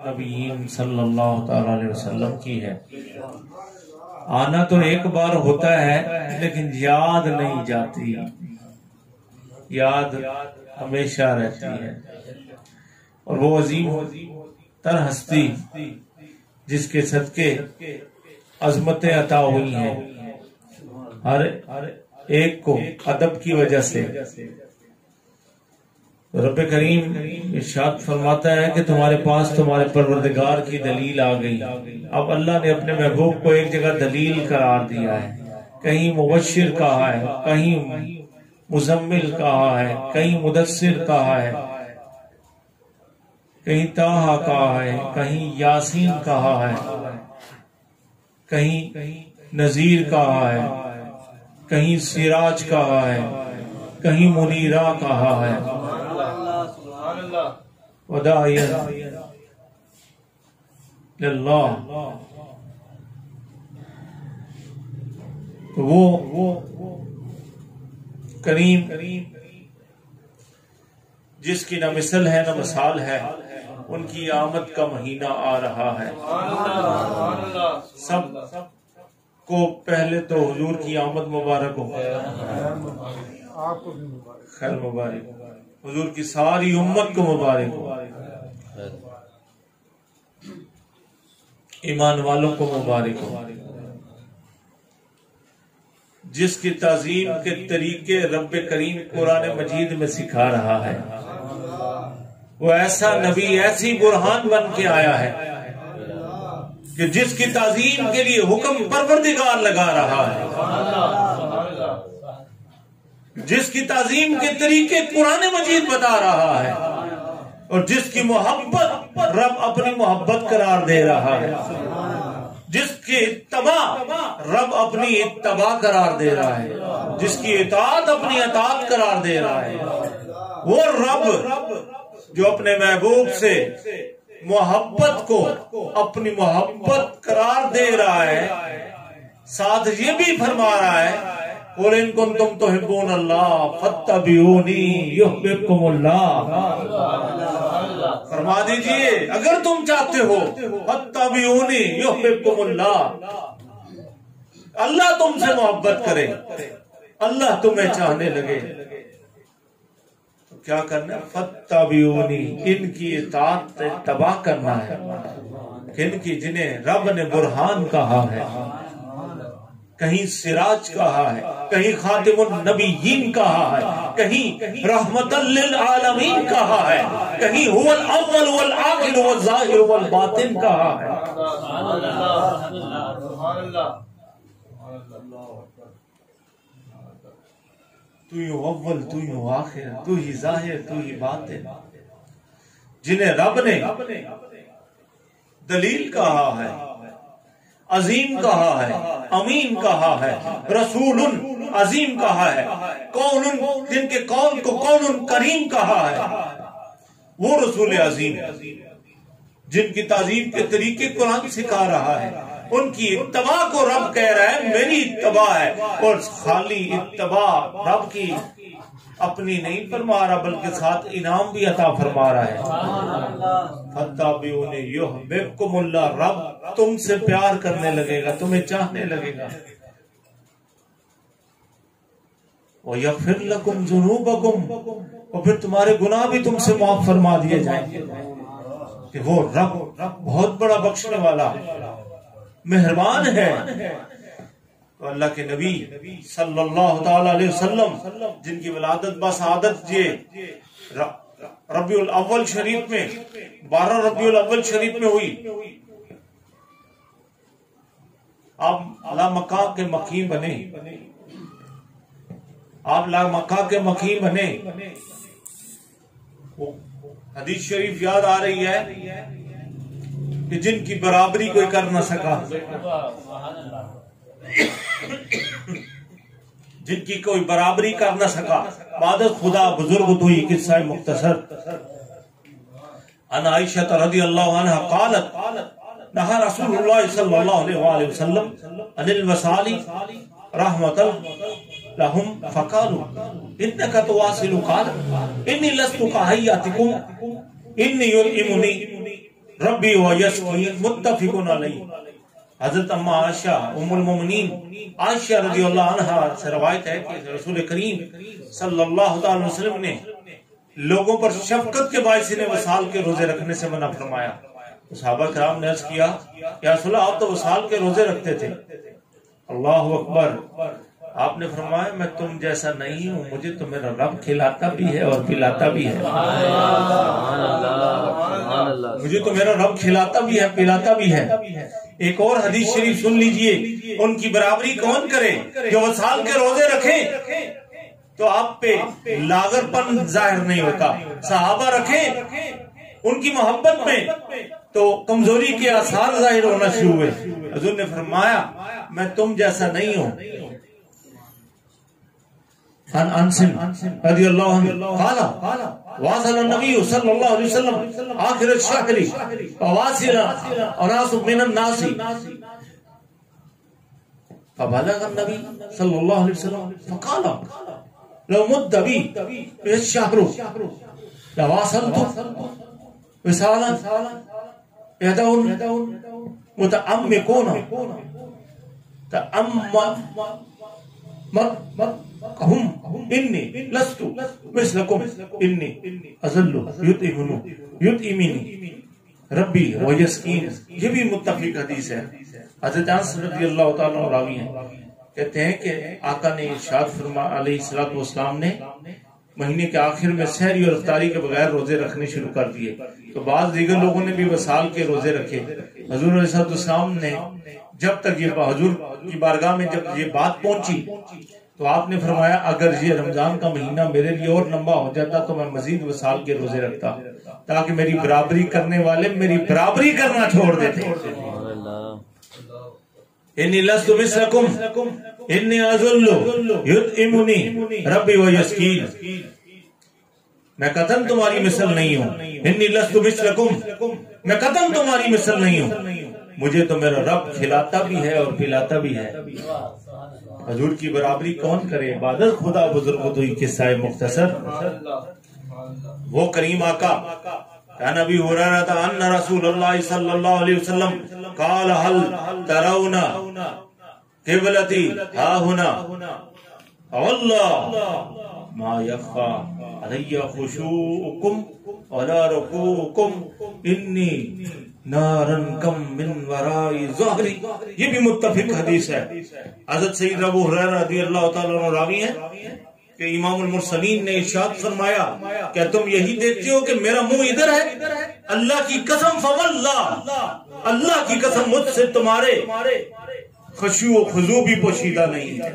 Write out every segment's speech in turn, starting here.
نبیین صلی اللہ تعالی علیہ وسلم کی ہے۔ آنا تو ایک بار ہوتا ہے لیکن یاد نہیں جاتی، یاد ہمیشہ رہتی ہے۔ اور وہ عظیم تر ہستی جس کے صدقے عظمتیں عطا ہوئی ہیں ہر ایک کو ادب کی وجہ سے، رب کریم ارشاد فرماتا ہے کہ تمہارے پاس تمہارے پروردگار کی دلیل آ گئی۔ اب اللہ نے اپنے محبوب کو ایک جگہ دلیل قرار دیا ہے، کہیں مبشر کہا ہے، کہیں مزمل کہا ہے، کہیں مدثر کہا ہے، کہیں طٰہٰ کہا ہے، کہیں یاسین کہا ہے، کہیں نذیر کہا ہے، کہیں سراج کہا ہے، کہیں منیرہ کہا ہے، وداعیا للہ۔ تو وہ کریم جس کی نہ مثل ہے نہ مثال ہے، ان کی آمد کا مہینہ آ رہا ہے۔ سب کو پہلے تو حضور کی آمد مبارک ہو، خیر مبارک ہو، حضور کی ساری امت کو مبارک ہو، ایمان والوں کو مبارک ہو۔ جس کی تعظیم کے طریقے رب کریم قرآن مجید میں سکھا رہا ہے، وہ ایسا نبی ایسی برہان بن کے آیا ہے کہ جس کی تعظیم کے لیے حکم پروردگار لگا رہا ہے، جس کی تعظیم کے طریقے قرآن مجید بتا رہا ہے، اور جس کی محبت رب اپنی محبت قرار دے رہا ہے، جس کی اتباع رب اپنی اتباع قرار دے رہا ہے، جس کی اطاعت اپنی اطاعت قرار دے رہا ہے، وہ رب جو اپنے محبوب سے محبت کو اپنی محبت قرار دے رہا ہے، ساتھ یہ بھی فرما رہا ہے قُلْ إِن كُنتُمْ تُحِبُّونَ اللَّهَ فَاتَّبِعُونِي يُحْبِبْكُمُ اللَّهُ۔ فرما دیجئے اگر تم چاہتے ہو فَاتَّبِعُونِي يُحْبِبْكُمُ اللَّهُ، اللہ تم سے محبت کرے، اللہ تمہیں چاہنے لگے، تو کیا کرنا ہے؟ فَاتَّبِعُونِي، ان کی اطاعت اتباع کرنا ہے، ان کی جنہیں رب نے برہان کہا ہے، کہیں سراج کہا ہے، کہیں خاتم النبیین کہا ہے، کہیں رحمت للعالمین کہا ہے، کہیں هو الاول والآخر والظاہر والباطن کہا ہے۔ تو ہی اول، تو ہی آخر، تو ہی ظاہر، تو ہی باطن، جنہیں رب نے دلیل کہا ہے، عظیم کہا ہے، امین کہا ہے، رسول عظیم کہا ہے، کون، جن کے کون کو کون کریم کہا ہے، وہ رسول عظیم جن کی تعظیم کے طریقے قرآن سکھا رہا ہے، ان کی اتباع کو رب کہہ رہا ہے میری اتباع ہے، اور خالی اتباع رب کی اپنی نہیں فرما رہا بلکہ ساتھ انعام بھی عطا فرما رہا ہے۔ فَاتَّبِعُونِي يُحْبِبْكُمُ اللَّهُ، رب تم سے پیار کرنے لگے گا، تمہیں چاہنے لگے گا، وَيَغْفِرْ لَكُمْ ذُنُوبَكُمْ، اور پھر تمہارے گناہ بھی تم سے معاف فرما دیے جائیں گے، کہ وہ رب بہت بڑا بخشنے والا مہربان ہے۔ تو اللہ کے نبی صلی اللہ تعالی علیہ وسلم جن کی ولادت بسعادت یہ ربیع الاول شریف میں 12 ربیع الاول شریف میں ہوئی، آپ لا مکہ کے مقیم بنے، آپ لا مکہ کے مقیم بنے۔ حدیث شریف یاد آ رہی ہے کہ جن کی برابری کوئی کر نہ سکا، جن کی کوئی برابری کر نہ سکا، بعد خدا بزرگ ہوئی۔ قصہ مختصر، ان عائشہ رضی اللہ عنہ قالت نہا رسول اللہ صلی اللہ علیہ وسلم عن الوصال رحمت لهم فقالوا انك تواصل، قال انی لست كحیاتکم انی یلئمنی ربی و یسقین متفقن علیہ۔ حضرت اما عائشہ ام المومنین عائشہ رضی اللہ عنہا سے روایت ہے کہ رسول کریم صلی اللہ تعالی وسلم نے لوگوں پر شفقت کے باعث انہیں وصال کے روزے رکھنے سے منع فرمایا۔ صحابہ کرام نے عرض کیا یا رسول اللہ آپ تو وصال کے روزے رکھتے تھے۔ اللہ اکبر، آپ نے فرمایا میں تم جیسا نہیں ہوں، مجھے تو میرا رب کھلاتا بھی ہے اور پلاتا بھی ہے۔ مجھے تو میرا رب کھلاتا بھی ہے پلاتا بھی ہے۔ ایک اور حدیث شریف سن لیجئے، ان کی برابری کون کرے جو وصال کے روزے رکھیں تو آپ پہ لاغر پن ظاہر نہیں ہوتا، صحابہ رکھیں ان کی محبت میں تو کمزوری کے آثار ظاہر ہونا شروع ہوئے۔ حضور نے فرمایا میں تم جیسا نہیں ہوں۔ عن انس رضی اللہ عنہ قال واصل النبی صلی اللہ علیہ وسلم آخر الشهر فواصل اناس من الناس فبلغ النبی صلی اللہ علیہ وسلم فقال لو مد بی الشهر لواصلت وصالا يدعون متعمقون هم انی لست مثلکم انی ازل یطعمنی ربی و یسقین۔ یہ بھی متفق حدیث ہے۔ حضرت انس رضی اللہ تعالیٰ عنہ راوی ہیں، کہتے ہیں کہ آقا نے ارشاد فرمایا علیہ السلام نے مہینے کے آخر میں سحری اور افطاری کے بغیر روزے رکھنے شروع کر دیے، تو بعض دیگر لوگوں نے بھی وصال کے روزے رکھے۔ حضور علیہ السلام نے جب تک یہ حضور کی بارگاہ میں جب یہ بات پہنچی تو آپ نے فرمایا اگر یہ رمضان کا مہینہ میرے لیے اور لمبا ہو جاتا تو میں مزید وصال کے روزے رکھتا، تاکہ میری برابری کرنے والے میری برابری کرنا چھوڑ دیتے۔ انی لست مثلکم انی اذل یطعمنی ربی و یسقین۔ میں قطعاً تمہاری مثل نہیں ہوں۔ انی لست مثلکم، میں قطعاً تمہاری مثل نہیں ہوں، مجھے تو میرا رب کھلاتا بھی ہے اور پلاتا بھی ہے۔ حضور کی برابری کون کرے؟ عبادت خدا بزرگ تو ہی قصہ مختصر۔ وہ کریم آقا کان ابی ہریرہ ان رسول اللہ صلی اللہ علیہ وسلم قال هل ترون قبلتی ها هنا والله ما يخفى علي خشوعكم ولا ركوعكم انی نارن کم من ورائی ظہری۔ یہ بھی متفق حدیث ہے۔ حضرت سید ابو ہریرہ رضی اللہ تعالیٰ عنہ راوی ہیں کہ امام المرسلین نے ارشاد فرمایا کیا تم یہی دیکھتے ہو کہ میرا منہ ادھر ہے؟ اللہ کی قسم فواللہ، اللہ کی قسم مجھ سے تمہارے خشوع و خضوع بھی پوشیدہ نہیں ہے،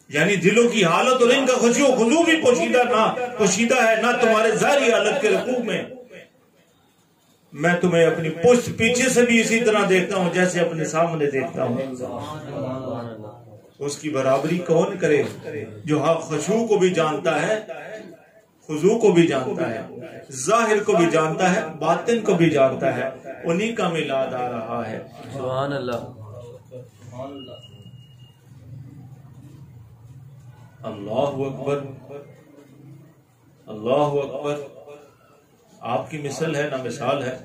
یعنی دلوں کی حالت اور ان کا خشوع و خضوع بھی پوشیدہ ہے نہ تمہارے ظاہری حالت کے رکوع میں۔ میں تمہیں اپنی پشت پیچھے سے بھی اسی طرح دیکھتا ہوں جیسے اپنے سامنے دیکھتا ہوں۔ اس کی برابری کون کرے جو خشوع کو بھی جانتا ہے، خضوع کو بھی جانتا ہے، ظاہر کو بھی جانتا ہے، باطن کو بھی جانتا ہے، انہی کا میلاد آ رہا ہے۔ سبحان اللہ، اللہ اکبر، اللہ اکبر۔ آپ کی مثل ہے نہ مثال ہے،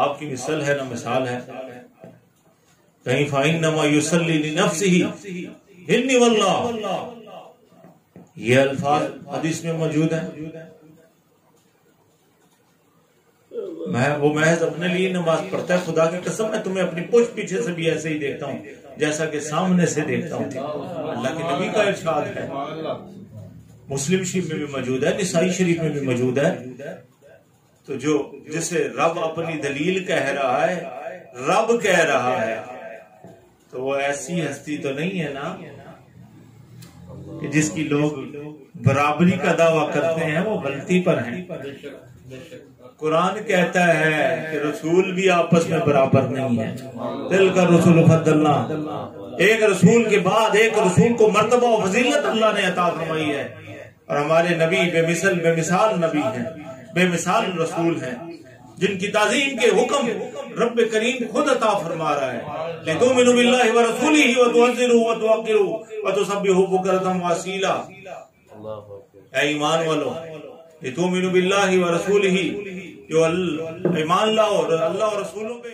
آپ کی مثل ہے نہ مثال ہے۔ کہیں فَإِنَّمَا يُصَلِّي لِنَفْسِهِ إِنِّي وَاللَّهُ، یہ الفاظ حدیث میں موجود ہیں۔ وہ محض اپنے لیے نماز پڑھتا ہے، خدا کی قسم میں تمہیں اپنی پشت پیچھے سے بھی ایسے ہی دیکھتا ہوں جیسا کہ سامنے سے دیکھتا ہوں۔ اللہ کے نبی کا ارشاد ہے، مسلم شریف میں بھی موجود ہے، نسائی شریف میں بھی موجود ہے۔ تو جو جسے رب اپنی دلیل کہہ رہا ہے، رب کہہ رہا ہے، تو وہ ایسی ہستی تو نہیں ہے نا کہ جس کی لوگ برابری کا دعویٰ کرتے ہیں وہ غلطی پر ہیں۔ قرآن کہتا ہے کہ رسول بھی آپس میں برابر نہیں ہے۔ دل کا رسول فضلنا، ایک رسول کے بعد ایک رسول کو مرتبہ و فضیلت اللہ نے عطا فرمائی ہے، اور ہمارے نبی بے مثال نبی ہیں، بے مثال رسول ہیں، جن کی تعظیم کے حکم رب کریم خود عطا فرما رہا ہے۔ لِتُؤْمِنُوا بِاللَّهِ وَرَسُولِهِ وَتُعَزِّرُوهُ وَتُوَقِّرُوهُ وَتُسَبِّحُوهُ بُكْرَةً وَأَصِيلًا۔ اے ایمان والو، لِتُؤْمِنُوا بِاللَّهِ وَرَسُولِهِ جو ایمان لاؤ اور اللہ اور رسولوں پہ